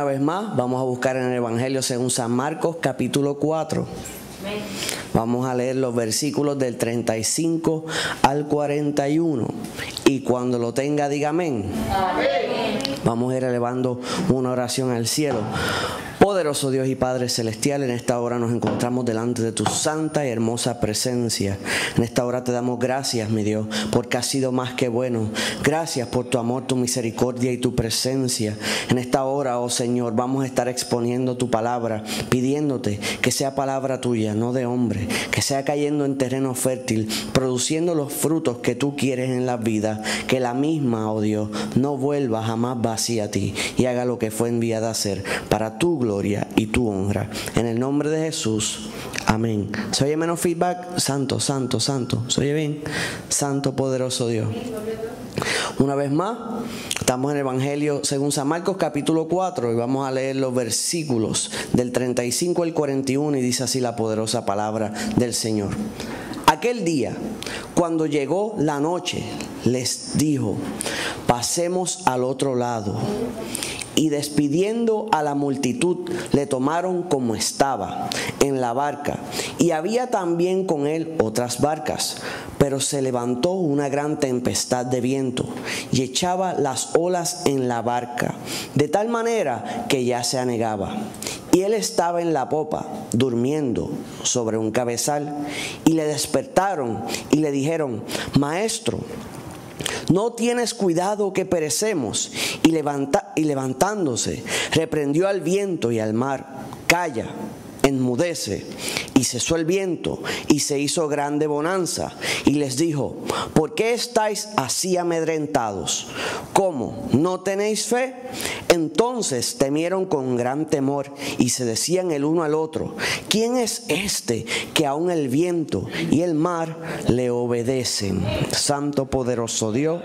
vez más, vamos a buscar en el Evangelio según San Marcos, capítulo 4. Vamos a leer los versículos del 35 al 41. Y cuando lo tenga, diga amén. Amén. Vamos a ir elevando una oración al cielo. Poderoso Dios y Padre Celestial, en esta hora nos encontramos delante de tu santa y hermosa presencia. En esta hora te damos gracias, mi Dios, porque has sido más que bueno. Gracias por tu amor, tu misericordia y tu presencia. En esta hora, oh Señor, vamos a estar exponiendo tu palabra, pidiéndote que sea palabra tuya, no de hombre, que sea cayendo en terreno fértil, produciendo los frutos que tú quieres en la vida, que la misma, oh Dios, no vuelva jamás vacía a ti y haga lo que fue enviada a hacer para tu gloria y tu honra. En el nombre de Jesús. Amén. ¿Se oye menos feedback? Santo, santo, santo. ¿Se oye bien? Santo, poderoso Dios. Una vez más, estamos en el Evangelio según San Marcos capítulo 4 y vamos a leer los versículos del 35 al 41 y dice así la poderosa palabra del Señor. Aquel día, cuando llegó la noche, les dijo: pasemos al otro lado. Y despidiendo a la multitud, le tomaron como estaba, en la barca. Y había también con él otras barcas. Pero se levantó una gran tempestad de viento, y echaba las olas en la barca, de tal manera que ya se anegaba. Y él estaba en la popa, durmiendo sobre un cabezal. Y le despertaron y le dijeron: Maestro, ¿no tienes cuidado que perecemos? Y levantándose, reprendió al viento y al mar: calla, enmudece. Y cesó el viento, y se hizo grande bonanza. Y les dijo: ¿por qué estáis así amedrentados? ¿Cómo? ¿No tenéis fe? Entonces temieron con gran temor, y se decían el uno al otro: ¿quién es este que aun el viento y el mar le obedecen? Santo, poderoso Dios.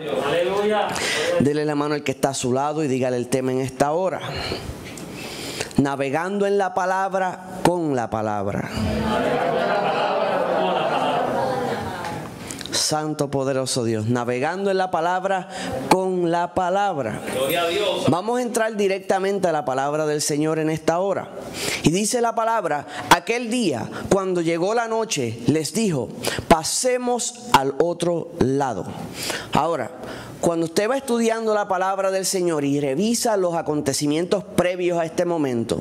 Dele la mano al que está a su lado y dígale el tema en esta hora. Navegando en la palabra, con la palabra. Santo, poderoso Dios. Navegando en la palabra, con la palabra. Gloria a Dios. Vamos a entrar directamente a la palabra del Señor en esta hora. Y dice la palabra: aquel día, cuando llegó la noche, les dijo: pasemos al otro lado. Ahora, cuando usted va estudiando la palabra del Señor y revisa los acontecimientos previos a este momento,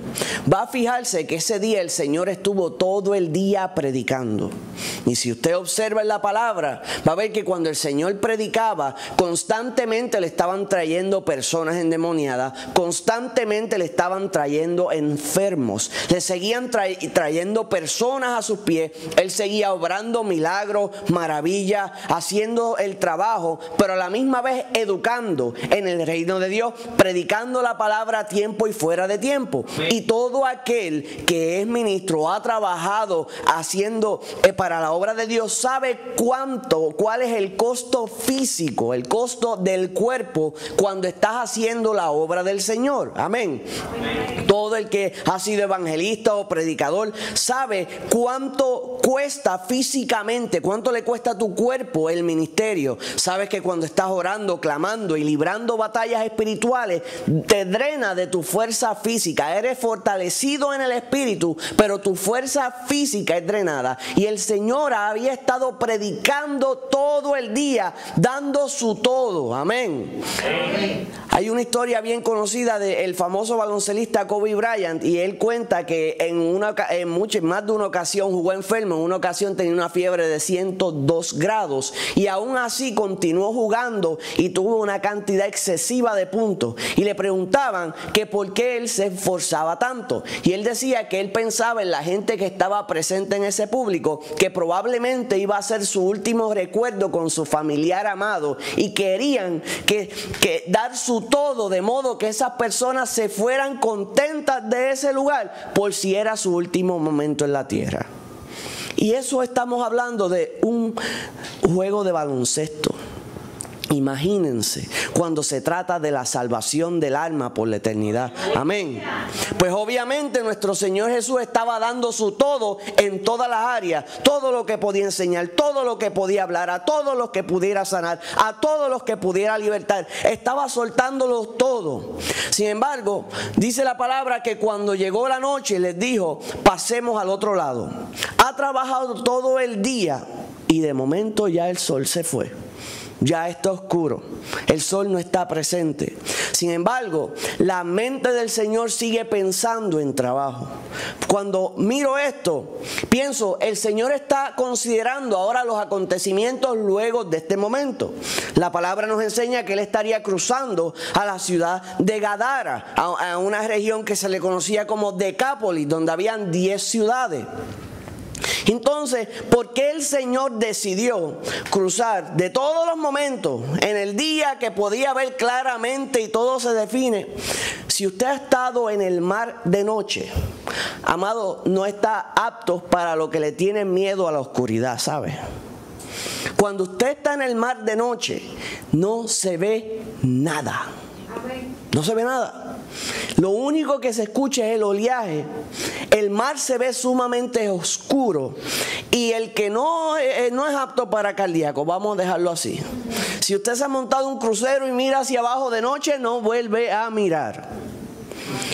va a fijarse que ese día el Señor estuvo todo el día predicando. Y si usted observa en la palabra, va a ver que cuando el Señor predicaba, constantemente le estaban trayendo personas endemoniadas, constantemente le estaban trayendo enfermos, le seguían trayendo personas a sus pies. Él seguía obrando milagros, maravillas, haciendo el trabajo, pero a la misma vez educando en el reino de Dios, predicando la palabra a tiempo y fuera de tiempo. Y todo aquel que es ministro, ha trabajado haciendo para la obra de Dios, sabe cuál es el costo físico, el costo del cuerpo cuando estás haciendo la obra del Señor. Amén. Amén. Todo el que ha sido evangelista o predicador sabe cuánto cuesta físicamente, cuánto le cuesta a tu cuerpo el ministerio. Sabes que cuando estás orando, clamando y librando batallas espirituales, te drena de tu fuerza física. Eres fortalecido en el espíritu, pero tu fuerza física es drenada. Y el Señor había estado predicando todo el día, dando su todo. Amén. Amén. Hay una historia bien conocida del famoso baloncelista Kobe Bryant, y él cuenta que en más de una ocasión jugó enfermo. En una ocasión tenía una fiebre de 102 grados y aún así continuó jugando y tuvo una cantidad excesiva de puntos. Y le preguntaban que por qué él se esforzaba tanto, y él decía que él pensaba en la gente que estaba presente en ese público, que probablemente iba a ser su último recuerdo con su familiar amado, y querían que dar su todo, de modo que esas personas se fueran contentas de ese lugar por si era su último momento en la tierra. Y eso estamos hablando de un juego de baloncesto. Imagínense cuando se trata de la salvación del alma por la eternidad. Amén. Pues obviamente nuestro Señor Jesús estaba dando su todo en todas las áreas. Todo lo que podía enseñar, todo lo que podía hablar, a todos los que pudiera sanar, a todos los que pudiera libertar. Estaba soltándolo todo. Sin embargo, dice la palabra que cuando llegó la noche les dijo: pasemos al otro lado. Ha trabajado todo el día y de momento ya el sol se fue. Ya está oscuro, el sol no está presente. Sin embargo, la mente del Señor sigue pensando en trabajo. Cuando miro esto, pienso, el Señor está considerando ahora los acontecimientos luego de este momento. La palabra nos enseña que Él estaría cruzando a la ciudad de Gadara, a una región que se le conocía como Decápolis, donde habían 10 ciudades. Entonces, ¿por qué el Señor decidió cruzar de todos los momentos en el día que podía ver claramente y todo se define? Si usted ha estado en el mar de noche, amado, no está apto para lo que le tiene miedo a la oscuridad, ¿sabe? Cuando usted está en el mar de noche, no se ve nada. No se ve nada. Lo único que se escucha es el oleaje. El mar se ve sumamente oscuro. Y el que no es apto para cardíaco, vamos a dejarlo así. Si usted se ha montado un crucero y mira hacia abajo de noche, no vuelve a mirar.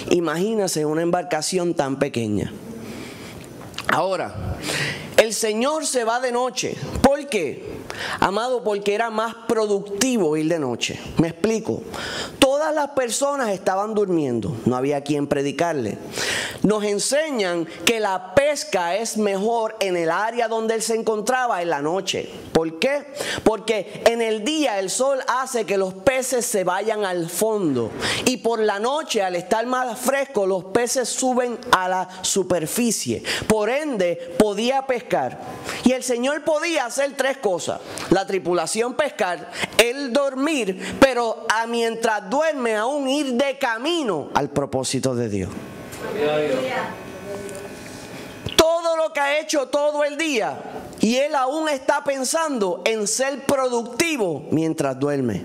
Imagínese una embarcación tan pequeña. Ahora, el Señor se va de noche. ¿Por qué? Amado, porque era más productivo ir de noche. Me explico. Todas las personas estaban durmiendo. No había quien predicarle. Nos enseñan que la pesca es mejor en el área donde Él se encontraba en la noche. ¿Por qué? Porque en el día el sol hace que los peces se vayan al fondo. Y por la noche, al estar más fresco, los peces suben a la superficie. Por ende, podía pescar. Y el Señor podía hacer 3 cosas. La tripulación pescar, Él dormir, pero mientras duerme aún ir de camino al propósito de Dios. Todo lo que ha hecho todo el día y Él aún está pensando en ser productivo mientras duerme.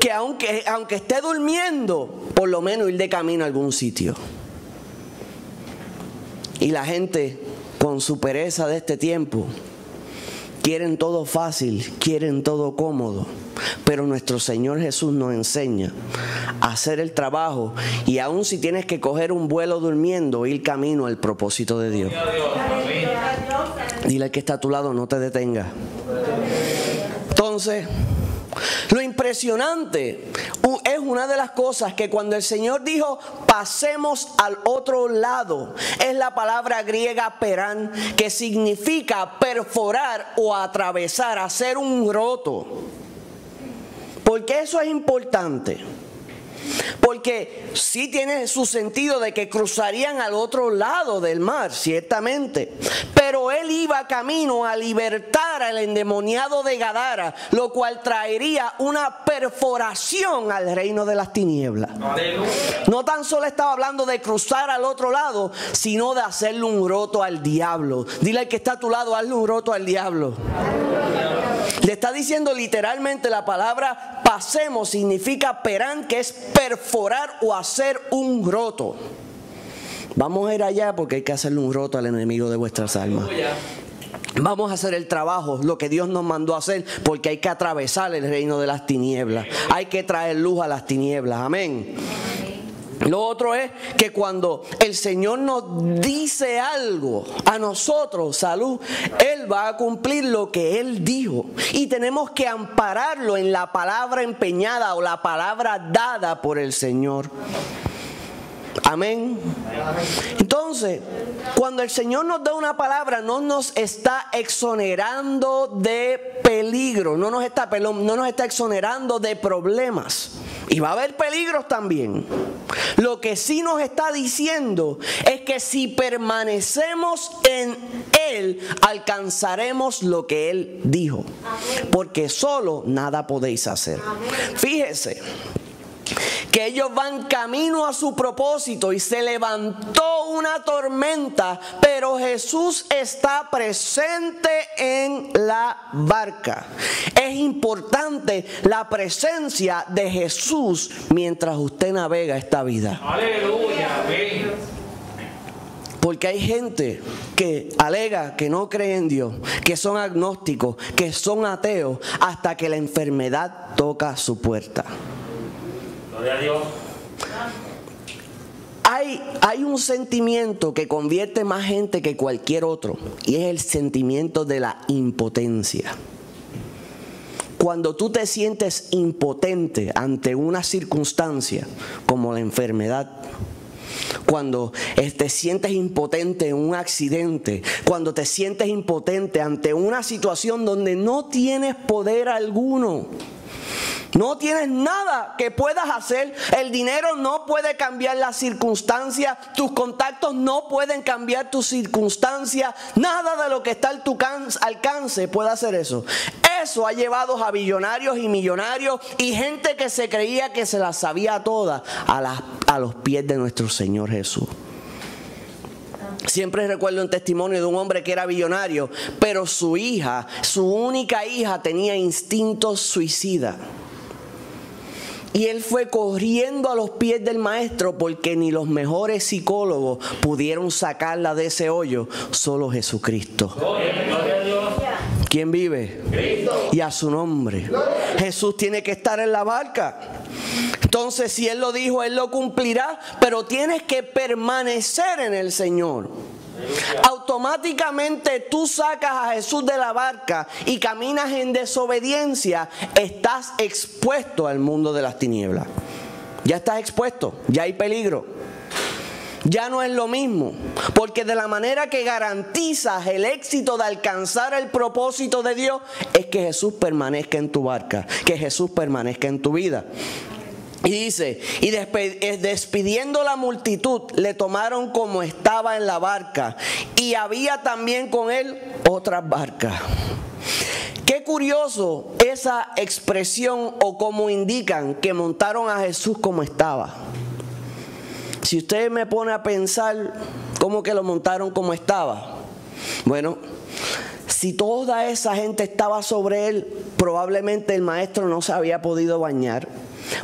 Que aunque esté durmiendo, por lo menos ir de camino a algún sitio. Y la gente, con su pereza de este tiempo, quieren todo fácil, quieren todo cómodo. Pero nuestro Señor Jesús nos enseña a hacer el trabajo y aun si tienes que coger un vuelo durmiendo, ir camino al propósito de Dios. Dile al que está a tu lado, no te detengas. Entonces, lo impresionante es una de las cosas que cuando el Señor dijo pasemos al otro lado, es la palabra griega perán, que significa perforar o atravesar, hacer un roto. ¿Por qué eso es importante? Porque sí tiene su sentido de que cruzarían al otro lado del mar, ciertamente. Pero Él iba camino a libertar al endemoniado de Gadara, lo cual traería una perforación al reino de las tinieblas. No tan solo estaba hablando de cruzar al otro lado, sino de hacerle un roto al diablo. Dile al que está a tu lado, hazle un roto al diablo. Le está diciendo literalmente la palabra pasemos, significa perán, que es perforar o hacer un roto. Vamos a ir allá porque hay que hacerle un roto al enemigo de vuestras almas. Vamos a hacer el trabajo, lo que Dios nos mandó a hacer, porque hay que atravesar el reino de las tinieblas. Hay que traer luz a las tinieblas. Amén. Lo otro es que cuando el Señor nos dice algo a nosotros, salud, Él va a cumplir lo que Él dijo. Y tenemos que ampararlo en la palabra empeñada o la palabra dada por el Señor. Amén. Entonces, cuando el Señor nos da una palabra, no nos está exonerando de peligro, no nos está exonerando de problemas. Y va a haber peligros también. Lo que sí nos está diciendo es que si permanecemos en Él, alcanzaremos lo que Él dijo. Porque solo nada podéis hacer. Fíjese que ellos van camino a su propósito y se levantó una tormenta, pero Jesús está presente en la barca. Es importante la presencia de Jesús mientras usted navega esta vida. Aleluya, amén. Porque hay gente que alega que no cree en Dios, que son agnósticos, que son ateos, hasta que la enfermedad toca su puerta. Gloria a Dios. Hay un sentimiento que convierte más gente que cualquier otro, y es el sentimiento de la impotencia. Cuando tú te sientes impotente ante una circunstancia como la enfermedad, cuando te sientes impotente en un accidente, cuando te sientes impotente ante una situación donde no tienes poder alguno, no tienes nada que puedas hacer, el dinero no puede cambiar la circunstancia, tus contactos no pueden cambiar tu circunstancia, nada de lo que está a tu alcance puede hacer eso. Eso ha llevado a billonarios y millonarios y gente que se creía que se las sabía todas a los pies de nuestro Señor Jesús. Siempre recuerdo un testimonio de un hombre que era billonario, pero su hija, su única hija, tenía instintos suicidas. Y él fue corriendo a los pies del maestro porque ni los mejores psicólogos pudieron sacarla de ese hoyo, solo Jesucristo. ¿Quién vive? Cristo. Y a su nombre. Jesús tiene que estar en la barca. Entonces, si Él lo dijo, Él lo cumplirá, pero tienes que permanecer en el Señor. Automáticamente tú sacas a Jesús de la barca y caminas en desobediencia, estás expuesto al mundo de las tinieblas. Ya estás expuesto, ya hay peligro. Ya no es lo mismo, porque de la manera que garantizas el éxito de alcanzar el propósito de Dios es que Jesús permanezca en tu barca, que Jesús permanezca en tu vida. Y dice, y despidiendo la multitud, le tomaron como estaba en la barca, y había también con él otras barcas. Qué curioso esa expresión o cómo indican que montaron a Jesús como estaba. Si usted me pone a pensar cómo que lo montaron como estaba, bueno, si toda esa gente estaba sobre él, probablemente el maestro no se había podido bañar.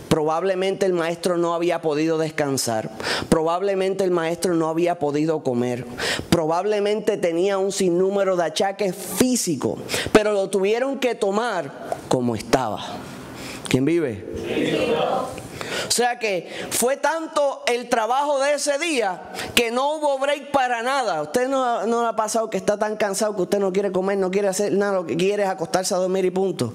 Probablemente el maestro no había podido descansar. Probablemente el maestro no había podido comer. Probablemente tenía un sinnúmero de achaques físicos, pero lo tuvieron que tomar como estaba. ¿Quién vive? Sí. O sea que fue tanto el trabajo de ese día que no hubo break para nada. Usted no le ha pasado que está tan cansado que usted no quiere comer, no quiere hacer nada, lo que quiere es acostarse a dormir y punto.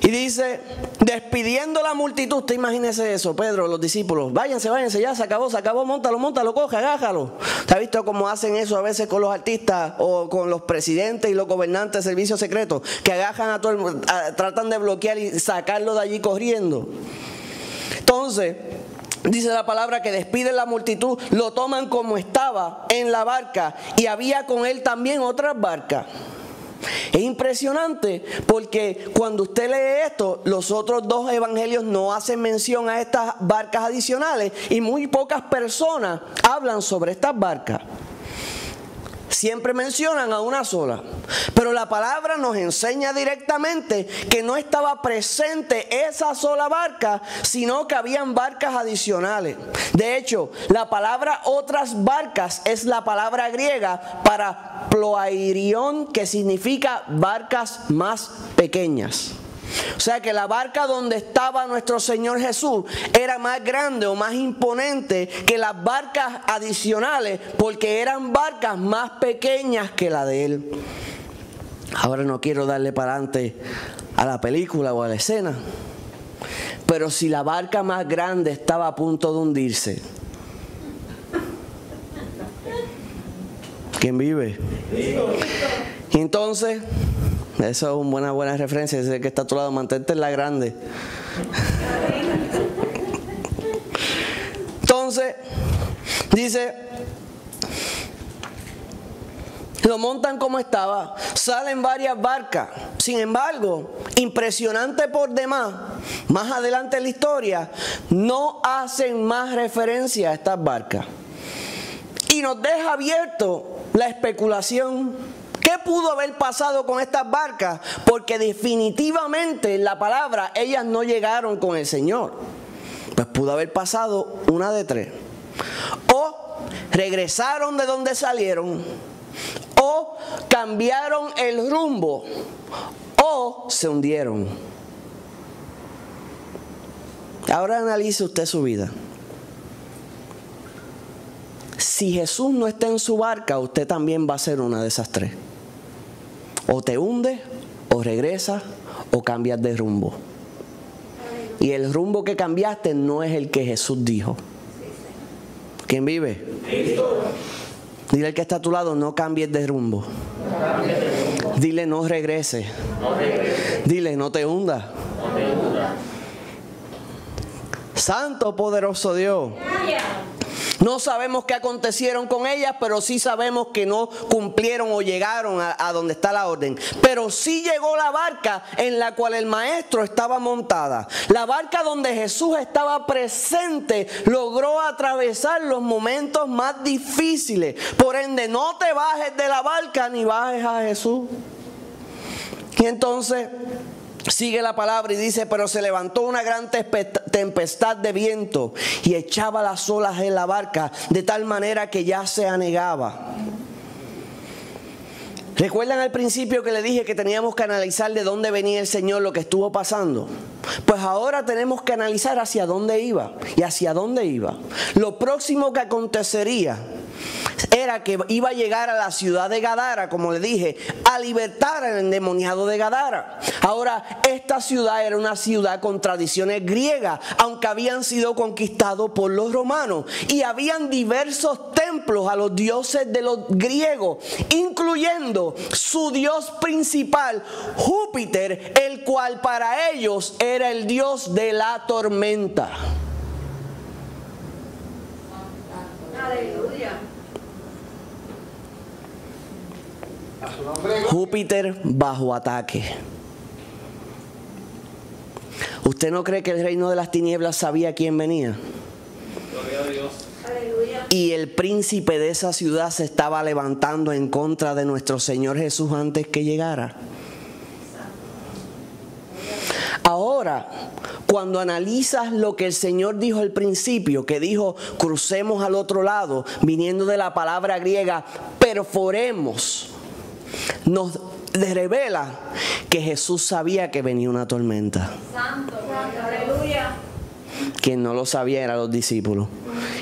Y dice, despidiendo la multitud, usted imagínese eso, Pedro, los discípulos, váyanse, ya se acabó, móntalo, coge, agájalo. ¿Usted ha visto cómo hacen eso a veces con los artistas o con los presidentes y los gobernantes de servicios secretos? Que agajan a todo el mundo, tratan de bloquear y sacarlo de allí corriendo. Entonces, dice la palabra que despiden la multitud, lo toman como estaba en la barca y había con él también otras barcas. Es impresionante porque cuando usted lee esto, los otros dos evangelios no hacen mención a estas barcas adicionales y muy pocas personas hablan sobre estas barcas. Siempre mencionan a una sola, pero la palabra nos enseña directamente que no estaba presente esa sola barca, sino que habían barcas adicionales. De hecho, la palabra otras barcas es la palabra griega para ploairion, que significa barcas más pequeñas. O sea que la barca donde estaba nuestro Señor Jesús era más grande o más imponente que las barcas adicionales, porque eran barcas más pequeñas que la de él. Ahora no quiero darle para adelante a la película o a la escena, pero si la barca más grande estaba a punto de hundirse, ¿quién vive? Y entonces, eso es una buena referencia. Dice que está a tu lado, mantente en la grande. Entonces, dice, Lo montan como estaba, salen varias barcas. Sin embargo, impresionante por demás, más adelante en la historia, no hacen más referencia a estas barcas. Y nos deja abierto la especulación. ¿Qué pudo haber pasado con estas barcas? Porque definitivamente en la palabra ellas no llegaron con el Señor. Pues pudo haber pasado una de tres. O regresaron de donde salieron, o cambiaron el rumbo, o se hundieron. Ahora analice usted su vida. Si Jesús no está en su barca, usted también va a ser una de esas tres. O te hundes, o regresas, o cambias de rumbo. Y el rumbo que cambiaste no es el que Jesús dijo. ¿Quién vive? Cristo. Dile al que está a tu lado, no cambies de rumbo. Dile, no regrese. Dile, no te hundas. Santo, poderoso Dios. No sabemos qué acontecieron con ellas, pero sí sabemos que no cumplieron o llegaron a donde está la orden. Pero sí llegó la barca en la cual el maestro estaba montada. La barca donde Jesús estaba presente logró atravesar los momentos más difíciles. Por ende, no te bajes de la barca ni bajes a Jesús. Y entonces sigue la palabra y dice, pero se levantó una gran tempestad de viento y echaba las olas en la barca de tal manera que ya se anegaba. ¿Recuerdan al principio que le dije que teníamos que analizar de dónde venía el Señor, lo que estuvo pasando? Pues ahora tenemos que analizar hacia dónde iba y hacia dónde iba. Lo próximo que acontecería era que iba a llegar a la ciudad de Gadara, como le dije, a libertar al endemoniado de Gadara. Ahora, esta ciudad era una ciudad con tradiciones griegas, aunque habían sido conquistados por los romanos. Y habían diversos templos a los dioses de los griegos, incluyendo su dios principal, Júpiter, el cual para ellos era el dios de la tormenta. Aleluya. Júpiter bajo ataque. ¿Usted no cree que el reino de las tinieblas sabía quién venía? Gloria a Dios. Aleluya. Y el príncipe de esa ciudad se estaba levantando en contra de nuestro Señor Jesús antes que llegara. Ahora, cuando analizas lo que el Señor dijo al principio, que dijo, crucemos al otro lado, viniendo de la palabra griega, perforemos, nos revela que Jesús sabía que venía una tormenta. Santo. Aleluya. Quien no lo sabía eran los discípulos.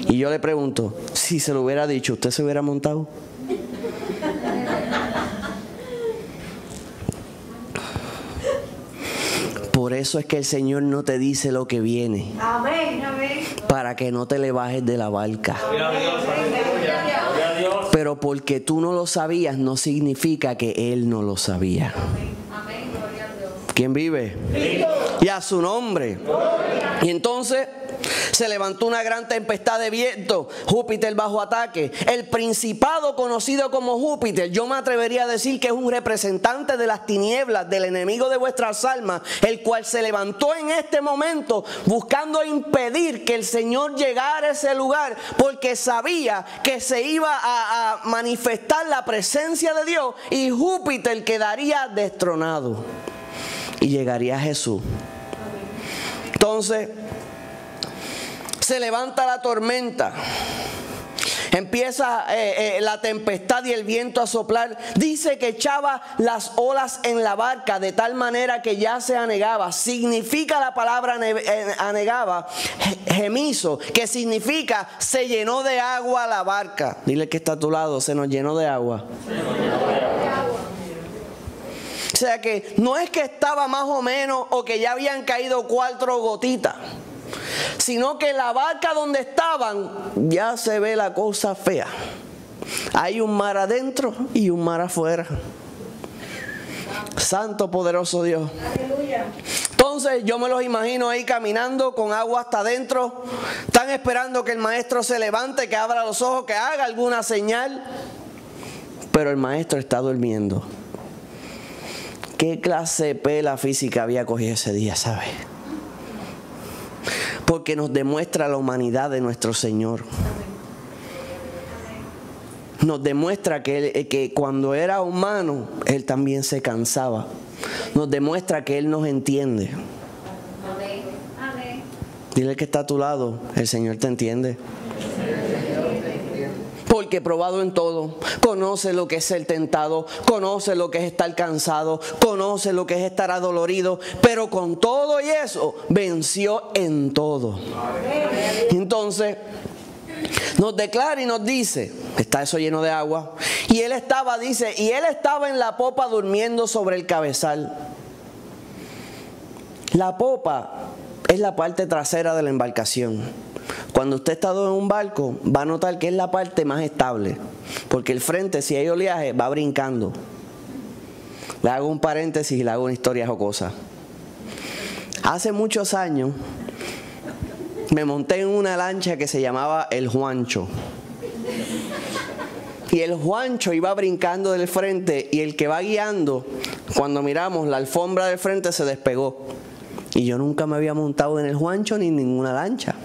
Y yo le pregunto, si se lo hubiera dicho, ¿usted se hubiera montado? Por eso es que el Señor no te dice lo que viene. Amén. Amén. Para que no te le bajes de la barca. Gloria a Dios. Aleluya. Gloria a Dios. Pero porque tú no lo sabías, no significa que Él no lo sabía. Amén. Gloria a Dios. ¿Quién vive? Y a su nombre. Y entonces se levantó una gran tempestad de viento, Júpiter bajo ataque. El principado conocido como Júpiter, yo me atrevería a decir que es un representante de las tinieblas, del enemigo de vuestras almas, el cual se levantó en este momento buscando impedir que el Señor llegara a ese lugar, porque sabía que se iba a manifestar la presencia de Dios y Júpiter quedaría destronado y llegaría a Jesús. Entonces se levanta la tormenta, empieza la tempestad y el viento a soplar. Dice que echaba las olas en la barca de tal manera que ya se anegaba. Significa la palabra anegaba, gemizo, que significa se llenó de agua la barca. Dile que está a tu lado, se nos llenó de agua. O sea que no es que estaba más o menos o que ya habían caído 4 gotitas, sino que la barca donde estaban ya se ve la cosa fea. Hay un mar adentro y un mar afuera. Santo poderoso Dios. Aleluya. Entonces yo me los imagino ahí caminando con agua hasta adentro. Están esperando que el maestro se levante, que abra los ojos, que haga alguna señal. pero el maestro está durmiendo. ¿Qué clase de pela física había cogido ese día, sabes? Porque nos demuestra la humanidad de nuestro Señor. Nos demuestra que cuando era humano, Él también se cansaba. Nos demuestra que Él nos entiende. Dile que está a tu lado, el Señor te entiende. Porque probado en todo, conoce lo que es ser tentado, conoce lo que es estar cansado, conoce lo que es estar adolorido, pero con todo y eso, venció en todo. Entonces, nos declara y nos dice, está eso lleno de agua, y él estaba en la popa durmiendo sobre el cabezal. La popa es la parte trasera de la embarcación. Cuando usted está en un barco, va a notar que es la parte más estable, porque el frente, si hay oleaje, va brincando. Le hago un paréntesis y le hago una historia jocosa. Hace muchos años, me monté en una lancha que se llamaba el Juancho. Y el Juancho iba brincando del frente y el que va guiando, cuando miramos, la alfombra del frente se despegó. Y yo nunca me había montado en el Juancho ni en ninguna lancha.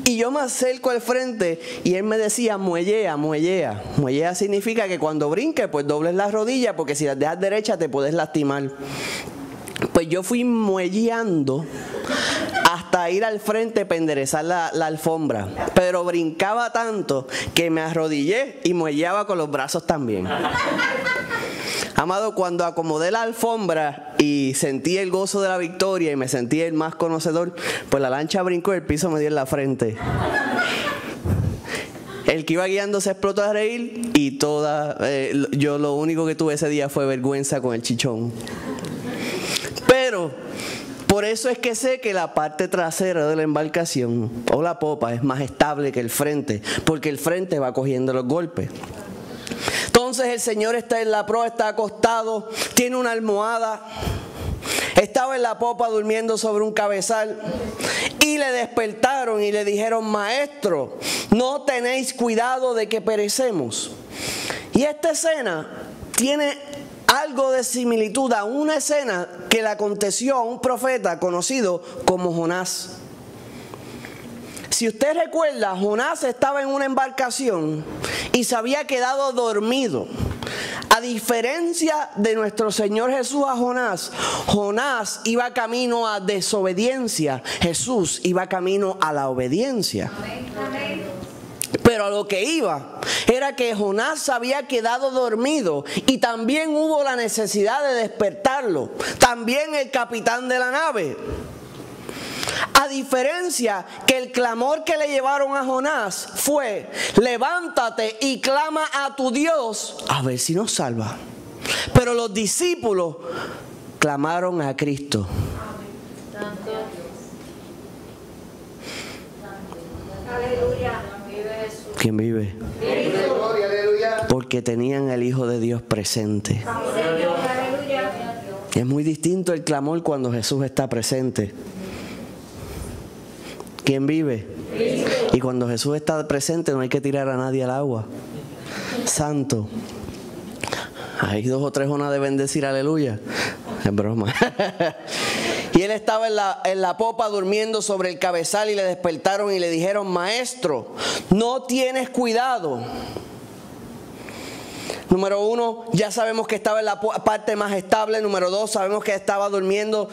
Y yo me acerco al frente y él me decía, muellea, muellea. Muellea significa que cuando brinques, pues dobles las rodillas, porque si las dejas derechas te puedes lastimar. Pues yo fui muelleando hasta ir al frente para enderezar la alfombra. Pero brincaba tanto que me arrodillé y muelleaba con los brazos también. Amado, cuando acomodé la alfombra y sentí el gozo de la victoria y me sentí el más conocedor, pues la lancha brincó y el piso me dio en la frente. El que iba guiando se explotó a reír y yo lo único que tuve ese día fue vergüenza con el chichón. Pero por eso es que sé que la parte trasera de la embarcación o la popa es más estable que el frente, porque el frente va cogiendo los golpes. Entonces el Señor está en la proa, está acostado, tiene una almohada, estaba en la popa durmiendo sobre un cabezal y le despertaron y le dijeron, maestro, no tenéis cuidado de que perecemos. Y esta escena tiene algo de similitud a una escena que le aconteció a un profeta conocido como Jonás. Si usted recuerda, Jonás estaba en una embarcación y se había quedado dormido. A diferencia de nuestro Señor Jesús a Jonás, Jonás iba camino a desobediencia, Jesús iba camino a la obediencia. Pero a lo que iba era que Jonás se había quedado dormido y también hubo la necesidad de despertarlo. También el capitán de la nave. A diferencia que el clamor que le llevaron a Jonás fue, levántate y clama a tu Dios a ver si nos salva. Pero los discípulos clamaron a Cristo. Aleluya. ¿Quién vive? Porque tenían el Hijo de Dios presente. Es muy distinto el clamor cuando Jesús está presente. ¿Quién vive? Y cuando Jesús está presente no hay que tirar a nadie al agua. Santo. Hay 2 o 3 Jonás deben decir aleluya. Es broma. Y él estaba en la popa durmiendo sobre el cabezal y le despertaron y le dijeron, maestro, no tienes cuidado. Número 1, ya sabemos que estaba en la parte más estable. Número 2, sabemos que estaba durmiendo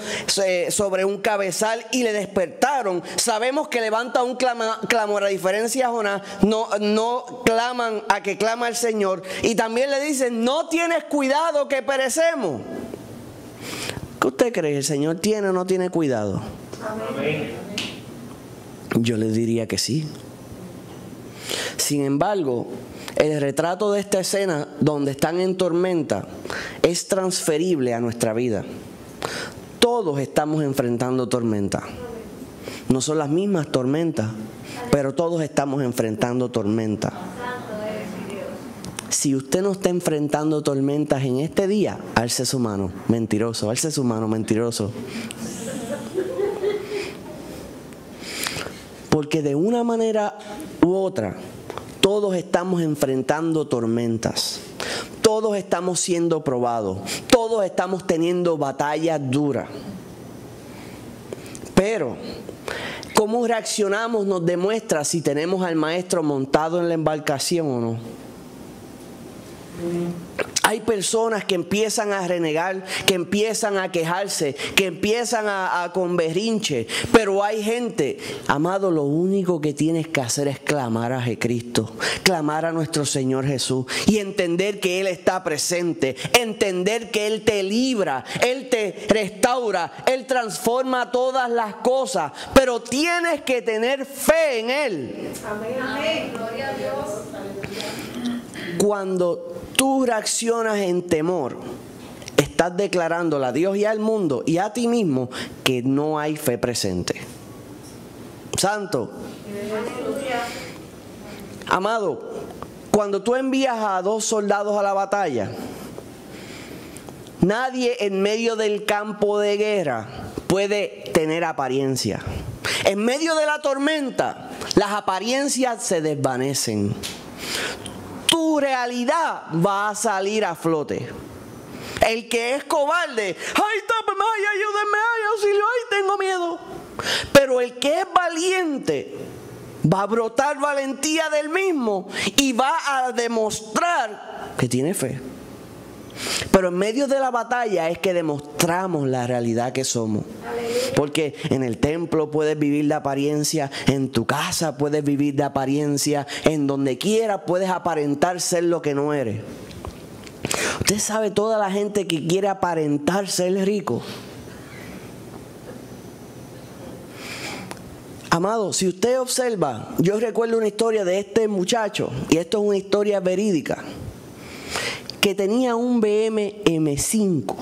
sobre un cabezal y le despertaron. Sabemos que levanta un clamor. A diferencia de Jonás, no claman a que clama el Señor. Y también le dicen, no tienes cuidado que perecemos. ¿Qué usted cree? ¿El Señor tiene o no tiene cuidado? Amén. Yo le diría que sí. Sin embargo, el retrato de esta escena donde están en tormenta es transferible a nuestra vida. Todos estamos enfrentando tormenta. No son las mismas tormentas, pero todos estamos enfrentando tormenta. Si usted no está enfrentando tormentas en este día, alce su mano, mentiroso, alce su mano, mentiroso. Porque de una manera u otra, todos estamos enfrentando tormentas. Todos estamos siendo probados. Todos estamos teniendo batallas duras. Pero cómo reaccionamos nos demuestra si tenemos al Maestro montado en la embarcación o no. Hay personas que empiezan a renegar, que empiezan a quejarse, que empiezan a con berrinche. Pero hay gente, amado, lo único que tienes que hacer es clamar a Jesucristo, clamar a nuestro Señor Jesús y entender que Él está presente, entender que Él te libra, Él te restaura, Él transforma todas las cosas. Pero tienes que tener fe en Él. Amén. Amén. Gloria a Dios. Cuando tú reaccionas en temor, estás declarándole a Dios y al mundo y a ti mismo que no hay fe presente. Santo. Aleluya. Amado, cuando tú envías a 2 soldados a la batalla, nadie en medio del campo de guerra puede tener apariencia. En medio de la tormenta, las apariencias se desvanecen. Tu realidad va a salir a flote. El que es cobarde, ay, tápeme, ay, ayúdenme, ay, auxilio, ay, tengo miedo. Pero el que es valiente va a brotar valentía del mismo y va a demostrar que tiene fe. Pero en medio de la batalla es que demostramos la realidad que somos. Porque en el templo puedes vivir de apariencia, en tu casa puedes vivir de apariencia, en donde quiera puedes aparentar ser lo que no eres. Usted sabe toda la gente que quiere aparentar ser rico. Amado, si usted observa, yo recuerdo una historia de este muchacho, y esto es una historia verídica, que tenía un BM M5.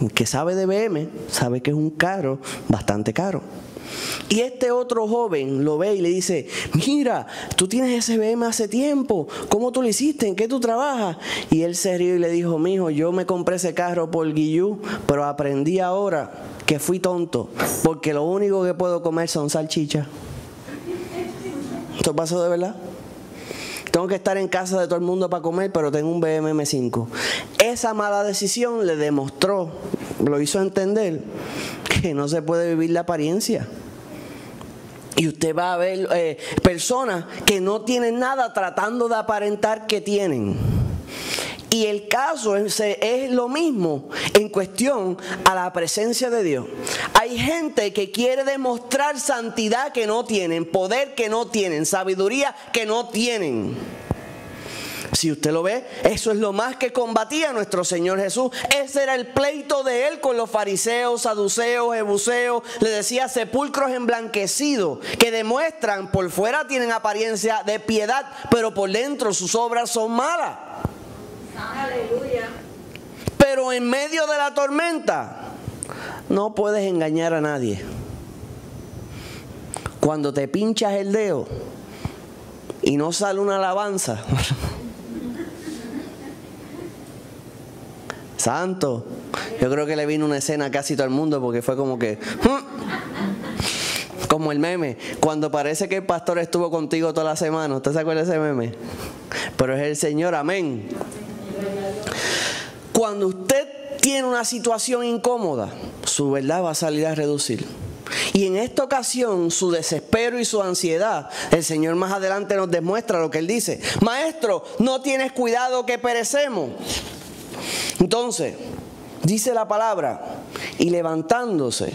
El que sabe de BM sabe que es un carro bastante caro. Y este otro joven lo ve y le dice, mira, tú tienes ese BM hace tiempo, ¿cómo tú lo hiciste? ¿En qué tú trabajas? Y él se rió y le dijo, mijo, yo me compré ese carro por guillú, pero aprendí ahora que fui tonto, porque lo único que puedo comer son salchichas. ¿Esto pasó de verdad? Tengo que estar en casa de todo el mundo para comer, pero tengo un BM M5. Esa mala decisión le demostró, lo hizo entender, que no se puede vivir la apariencia. Y usted va a ver personas que no tienen nada tratando de aparentar que tienen. Y el caso es lo mismo en cuestión a la presencia de Dios. Hay gente que quiere demostrar santidad que no tienen, poder que no tienen, sabiduría que no tienen. Si usted lo ve, eso es lo más que combatía nuestro Señor Jesús. Ese era el pleito de Él con los fariseos, saduceos, jebuseos. Le decía sepulcros emblanquecidos que demuestran, por fuera tienen apariencia de piedad, pero por dentro sus obras son malas. Aleluya. Pero en medio de la tormenta no puedes engañar a nadie. Cuando te pinchas el dedo y no sale una alabanza, santo, yo creo que le vino una escena a casi todo el mundo, porque fue como que como el meme, cuando parece que el pastor estuvo contigo toda la semana. ¿Usted se acuerda de ese meme? Pero es el Señor, amén. Cuando usted tiene una situación incómoda, su verdad va a salir a reducir. Y en esta ocasión, su desespero y su ansiedad, el Señor más adelante nos demuestra lo que Él dice. Maestro, ¿no tienes cuidado que perecemos? Entonces, dice la palabra, y levantándose,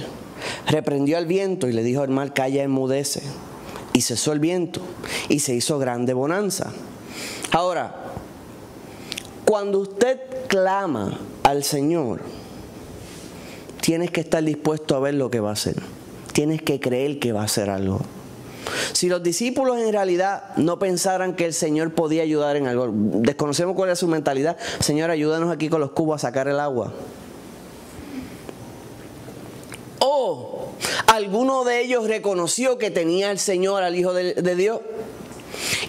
reprendió al viento y le dijo al mar, calla, enmudece. Y cesó el viento y se hizo grande bonanza. Ahora, cuando usted clama al Señor, tienes que estar dispuesto a ver lo que va a hacer. Tienes que creer que va a hacer algo. Si los discípulos en realidad no pensaran que el Señor podía ayudar en algo, desconocemos cuál es su mentalidad. Señor, ayúdanos aquí con los cubos a sacar el agua. O alguno de ellos reconoció que tenía al Señor, al Hijo de Dios,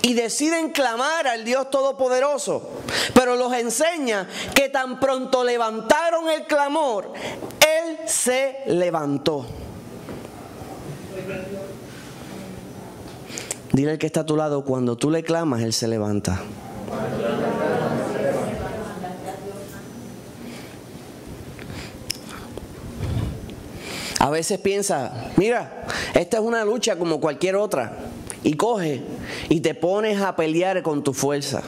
y deciden clamar al Dios Todopoderoso, pero los enseña que tan pronto levantaron el clamor, Él se levantó. Dile al que está a tu lado, cuando tú le clamas, Él se levanta. A veces piensa, mira, esta es una lucha como cualquier otra. Y coge y te pones a pelear con tu fuerza.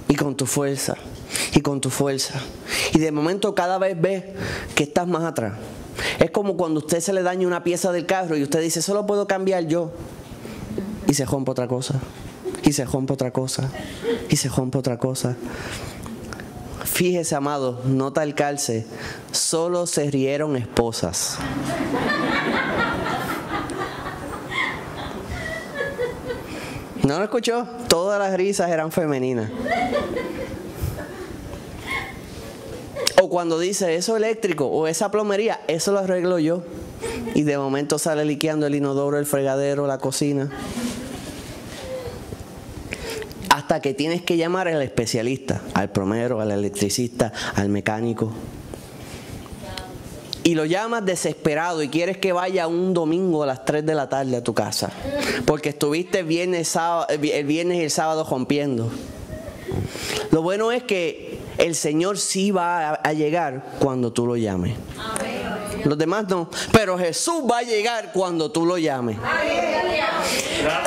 Y con tu fuerza. Y con tu fuerza. Y de momento cada vez ves que estás más atrás. Es como cuando a usted se le daña una pieza del carro y usted dice, eso lo puedo cambiar yo. Y se rompe otra cosa. Y se rompe otra cosa. Y se rompe otra cosa. Fíjese, amado, nota el calce. Solo se rieron esposas. ¿No lo escuchó? Todas las risas eran femeninas. O cuando dice eso eléctrico o esa plomería, eso lo arreglo yo. Y de momento sale liqueando el inodoro, el fregadero, la cocina. Hasta que tienes que llamar al especialista, al plomero, al electricista, al mecánico. Y lo llamas desesperado y quieres que vaya un domingo a las 3 de la tarde a tu casa. Porque estuviste el viernes y el sábado rompiendo. Lo bueno es que el Señor sí va a llegar cuando tú lo llames. Los demás no. Pero Jesús va a llegar cuando tú lo llames.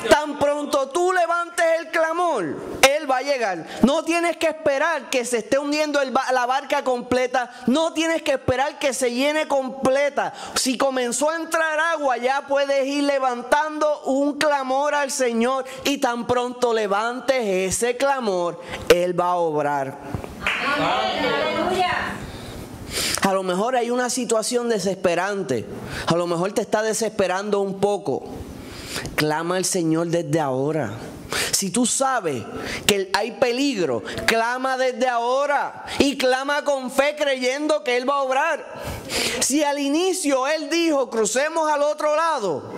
Tan pronto tú levantes el clamor, Él va a llegar. No tienes que esperar que se esté hundiendo la barca completa. No tienes que esperar que se llene completa. Si comenzó a entrar agua, ya puedes ir levantando un clamor al Señor. Y tan pronto levantes ese clamor, Él va a obrar. Aleluya. A lo mejor hay una situación desesperante. A lo mejor te está desesperando un poco. Clama al Señor desde ahora. Si tú sabes que hay peligro, clama desde ahora. Y clama con fe creyendo que Él va a obrar. Si al inicio Él dijo, crucemos al otro lado,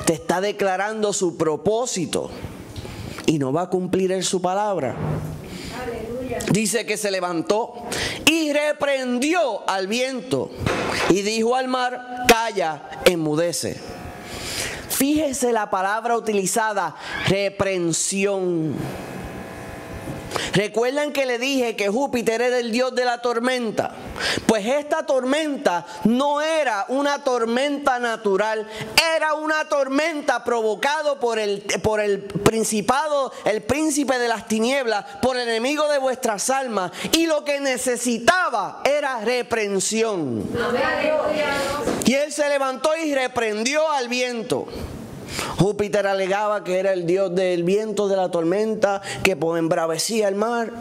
te está declarando su propósito. Y no va a cumplir Él su palabra. Dice que se levantó y reprendió al viento y dijo al mar, calla, enmudece. Fíjese la palabra utilizada, reprensión. ¿Recuerdan que le dije que Júpiter era el dios de la tormenta? Pues esta tormenta no era una tormenta natural, era una tormenta provocada por el principado, el príncipe de las tinieblas, por el enemigo de vuestras almas. Y lo que necesitaba era reprensión. Y él se levantó y reprendió al viento. Júpiter alegaba que era el dios del viento, de la tormenta, que embravecía el mar.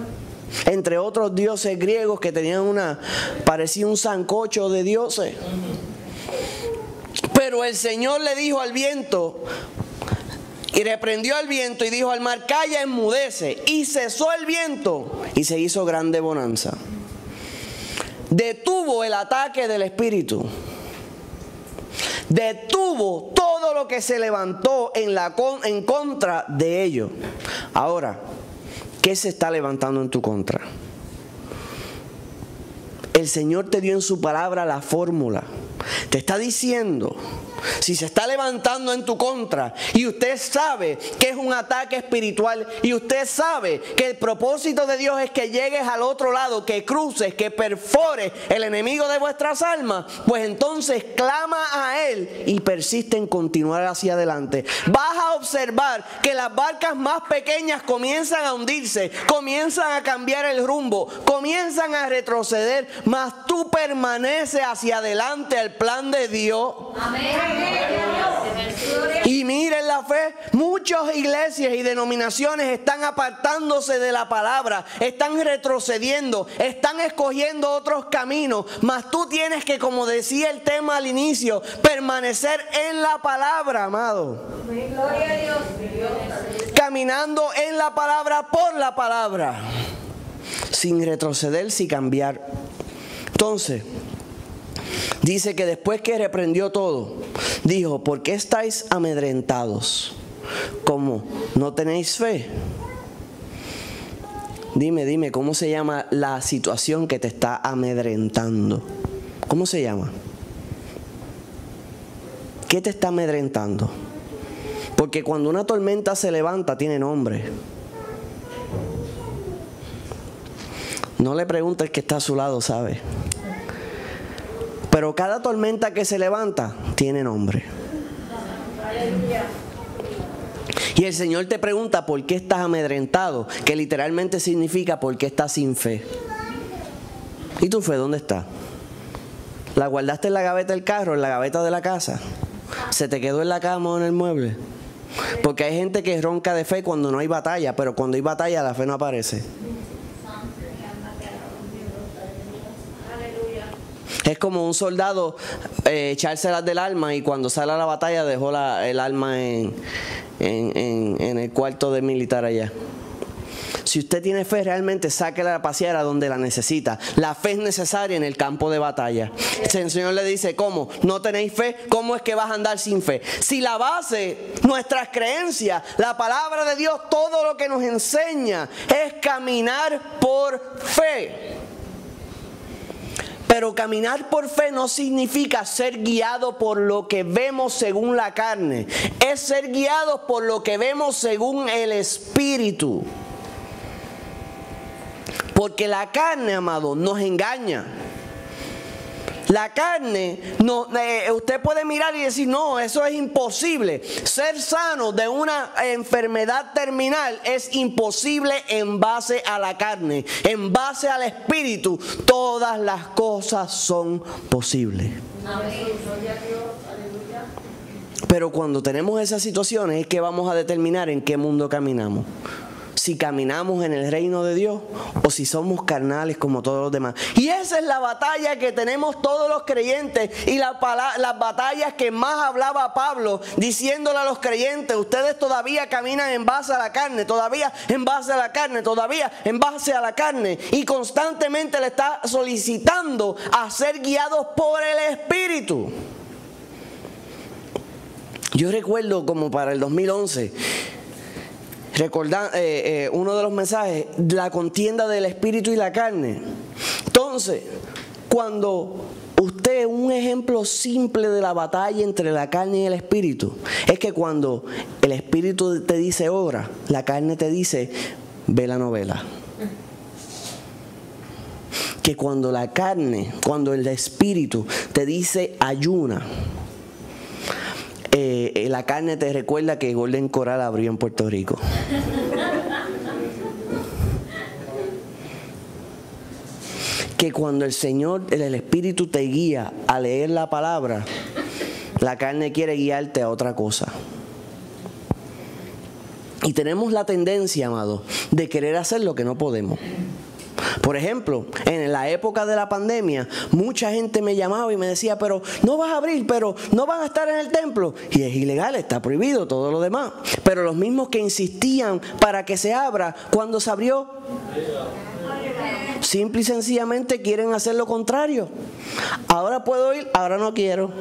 Entre otros dioses griegos que tenían parecía un sancocho de dioses. Pero el Señor le dijo al viento, y reprendió al viento y dijo al mar, calla, enmudece. Y cesó el viento y se hizo grande bonanza. Detuvo el ataque del espíritu. Detuvo todo lo que se levantó en contra de ellos. Ahora, ¿qué se está levantando en tu contra? El Señor te dio en su palabra la fórmula. Te está diciendo, si se está levantando en tu contra y usted sabe que es un ataque espiritual y usted sabe que el propósito de Dios es que llegues al otro lado, que cruces, que perfores el enemigo de vuestras almas, pues entonces clama a Él y persiste en continuar hacia adelante. Vas a observar que las barcas más pequeñas comienzan a hundirse, comienzan a cambiar el rumbo, comienzan a retroceder, mas tú permaneces hacia adelante al plan de Dios. Amén. Y miren la fe, muchas iglesias y denominaciones están apartándose de la palabra, están retrocediendo, están escogiendo otros caminos, mas tú tienes que, como decía el tema al inicio, permanecer en la palabra, amado. Gloria a Dios. Caminando en la palabra, por la palabra, sin retroceder, sin cambiar. Entonces, dice que después que reprendió todo, dijo, ¿por qué estáis amedrentados? ¿Cómo? ¿No tenéis fe? Dime, ¿cómo se llama la situación que te está amedrentando? ¿Cómo se llama? ¿Qué te está amedrentando? Porque cuando una tormenta se levanta, tiene nombre. No le pregunte el que está a su lado, ¿sabe? Pero cada tormenta que se levanta, tiene nombre. Y el Señor te pregunta por qué estás amedrentado, que literalmente significa por qué estás sin fe. ¿Y tu fe dónde está? ¿La guardaste en la gaveta del carro, en la gaveta de la casa? ¿Se te quedó en la cama o en el mueble? Porque hay gente que ronca de fe cuando no hay batalla, pero cuando hay batalla la fe no aparece. Es como un soldado echárselas del alma y cuando sale a la batalla dejó el alma en el cuarto de militar allá. Si usted tiene fe, realmente sáquela a pasear a donde la necesita. La fe es necesaria en el campo de batalla. El Señor le dice, ¿cómo? ¿No tenéis fe? ¿Cómo es que vas a andar sin fe? Si la base, nuestras creencias, la palabra de Dios, todo lo que nos enseña es caminar por fe. Pero caminar por fe no significa ser guiado por lo que vemos según la carne. Es ser guiados por lo que vemos según el Espíritu. Porque la carne, amado, nos engaña. La carne, usted puede mirar y decir, no, eso es imposible. Ser sano de una enfermedad terminal es imposible en base a la carne. En base al Espíritu, todas las cosas son posibles. Pero cuando tenemos esas situaciones es que vamos a determinar en qué mundo caminamos. Si caminamos en el reino de Dios o si somos carnales como todos los demás. Y esa es la batalla que tenemos todos los creyentes y las batallas que más hablaba Pablo diciéndole a los creyentes, ustedes todavía caminan en base a la carne, todavía en base a la carne, todavía en base a la carne. Y constantemente le está solicitando a ser guiados por el Espíritu. Yo recuerdo como para el 2011... recordando uno de los mensajes, la contienda del espíritu y la carne. Entonces, cuando usted, un ejemplo simple de la batalla entre la carne y el espíritu, es que cuando el espíritu te dice ora, la carne te dice ve la novela. Que cuando la carne, cuando el espíritu te dice ayuna, la carne te recuerda que Golden Coral abrió en Puerto Rico. Que cuando el Señor, el Espíritu te guía a leer la palabra, la carne quiere guiarte a otra cosa. Y tenemos la tendencia, amado, de querer hacer lo que no podemos. Por ejemplo, en la época de la pandemia, mucha gente me llamaba y me decía, pero no vas a abrir, pero no van a estar en el templo. Y es ilegal, está prohibido todo lo demás. Pero los mismos que insistían para que se abra, cuando se abrió, simple y sencillamente quieren hacer lo contrario. Ahora puedo ir, ahora no quiero.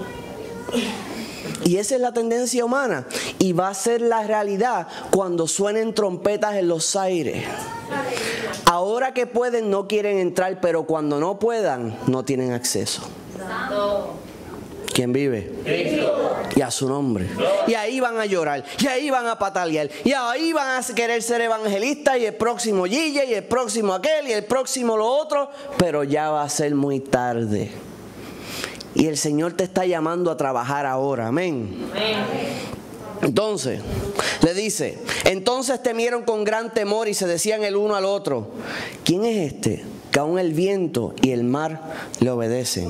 Y esa es la tendencia humana. Y va a ser la realidad cuando suenen trompetas en los aires. Ahora que pueden, no quieren entrar, pero cuando no puedan, no tienen acceso. ¿Quién vive? Cristo. Y a su nombre. Y ahí van a llorar, y ahí van a patalear, y ahí van a querer ser evangelistas, y el próximo Gille, y el próximo aquel, y el próximo lo otro, pero ya va a ser muy tarde. Y el Señor te está llamando a trabajar ahora. Amén. Entonces, le dice, entonces temieron con gran temor y se decían el uno al otro, ¿quién es este que aún el viento y el mar le obedecen?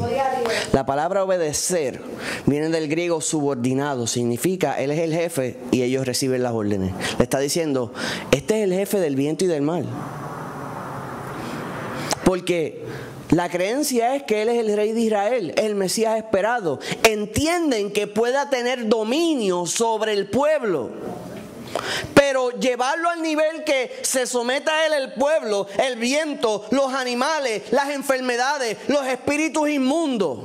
La palabra obedecer viene del griego subordinado, significa él es el jefe y ellos reciben las órdenes. Le está diciendo, este es el jefe del viento y del mar. Porque la creencia es que Él es el Rey de Israel, el Mesías esperado. Entienden que pueda tener dominio sobre el pueblo. Pero llevarlo al nivel que se someta a Él el pueblo, el viento, los animales, las enfermedades, los espíritus inmundos.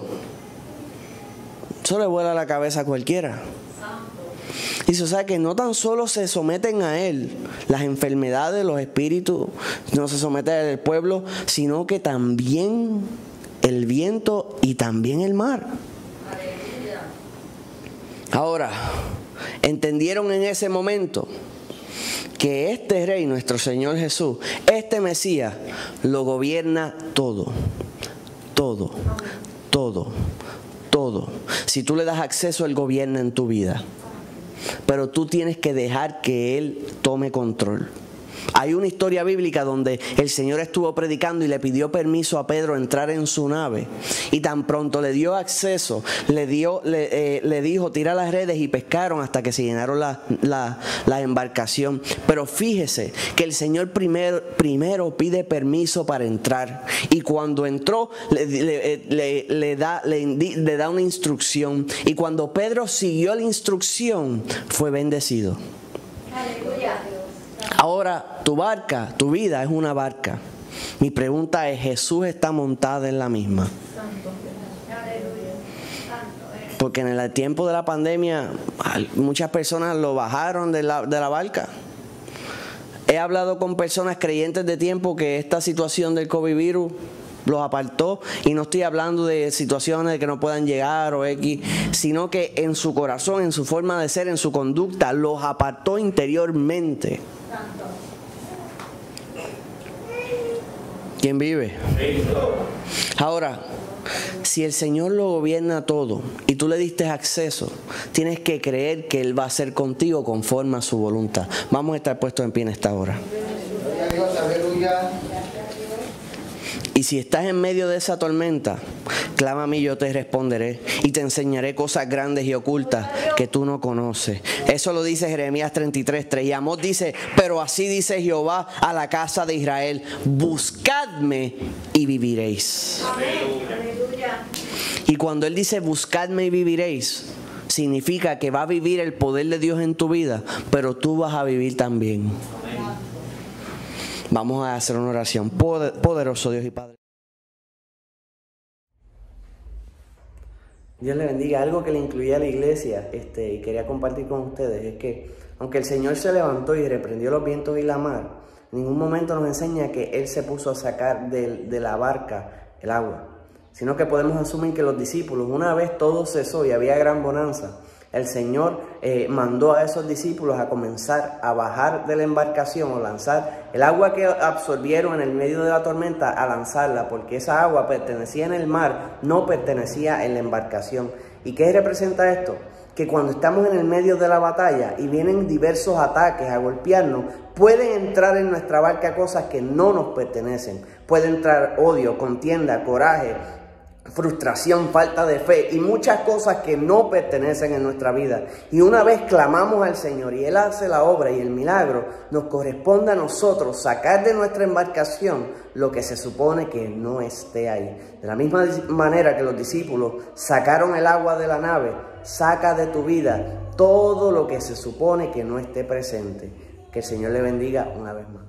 Eso le vuela la cabeza a cualquiera. Y se sabe que no tan solo se someten a Él las enfermedades, los espíritus, no se someten al pueblo, sino que también el viento y también el mar. Ahora, entendieron en ese momento que este Rey, nuestro Señor Jesús, este Mesías, lo gobierna todo, todo, todo, todo. Si tú le das acceso, Él gobierna en tu vida. Pero tú tienes que dejar que Él tome control. Hay una historia bíblica donde el Señor estuvo predicando y le pidió permiso a Pedro entrar en su nave. Y tan pronto le dio acceso, le dijo, tira las redes, y pescaron hasta que se llenaron la embarcación. Pero fíjese que el Señor primero pide permiso para entrar. Y cuando entró, le da una instrucción. Y cuando Pedro siguió la instrucción, fue bendecido. Aleluya. Ahora, tu barca, tu vida es una barca. Mi pregunta es, ¿Jesús está montado en la misma? Porque en el tiempo de la pandemia, muchas personas lo bajaron de la barca. He hablado con personas creyentes de tiempo que esta situación del COVID virus los apartó, y no estoy hablando de situaciones de que no puedan llegar o X, sino que en su corazón, en su forma de ser, en su conducta, los apartó interiormente. ¿Quién vive? Ahora, si el Señor lo gobierna todo y tú le diste acceso, tienes que creer que Él va a hacer contigo conforme a su voluntad. Vamos a estar puestos en pie en esta hora. Y si estás en medio de esa tormenta, clama a mí, yo te responderé y te enseñaré cosas grandes y ocultas que tú no conoces. Eso lo dice Jeremías 33:3. Y Amós dice, pero así dice Jehová a la casa de Israel, buscadme y viviréis. Y cuando Él dice buscadme y viviréis, significa que va a vivir el poder de Dios en tu vida, pero tú vas a vivir también. Vamos a hacer una oración. Poderoso Dios y Padre. Dios le bendiga. Algo que le incluía a la iglesia y quería compartir con ustedes es que aunque el Señor se levantó y reprendió los vientos y la mar, en ningún momento nos enseña que Él se puso a sacar de la barca el agua, sino que podemos asumir que los discípulos, una vez todo cesó y había gran bonanza, el Señor mandó a esos discípulos a comenzar a bajar de la embarcación o lanzar el agua que absorbieron en el medio de la tormenta, a lanzarla, porque esa agua pertenecía en el mar, no pertenecía en la embarcación. ¿Y qué representa esto? Que cuando estamos en el medio de la batalla y vienen diversos ataques a golpearnos, pueden entrar en nuestra barca cosas que no nos pertenecen. Puede entrar odio, contienda, coraje, frustración, falta de fe y muchas cosas que no pertenecen en nuestra vida. Y una vez clamamos al Señor y Él hace la obra y el milagro, nos corresponde a nosotros sacar de nuestra embarcación lo que se supone que no esté ahí. De la misma manera que los discípulos sacaron el agua de la nave, saca de tu vida todo lo que se supone que no esté presente. Que el Señor le bendiga una vez más.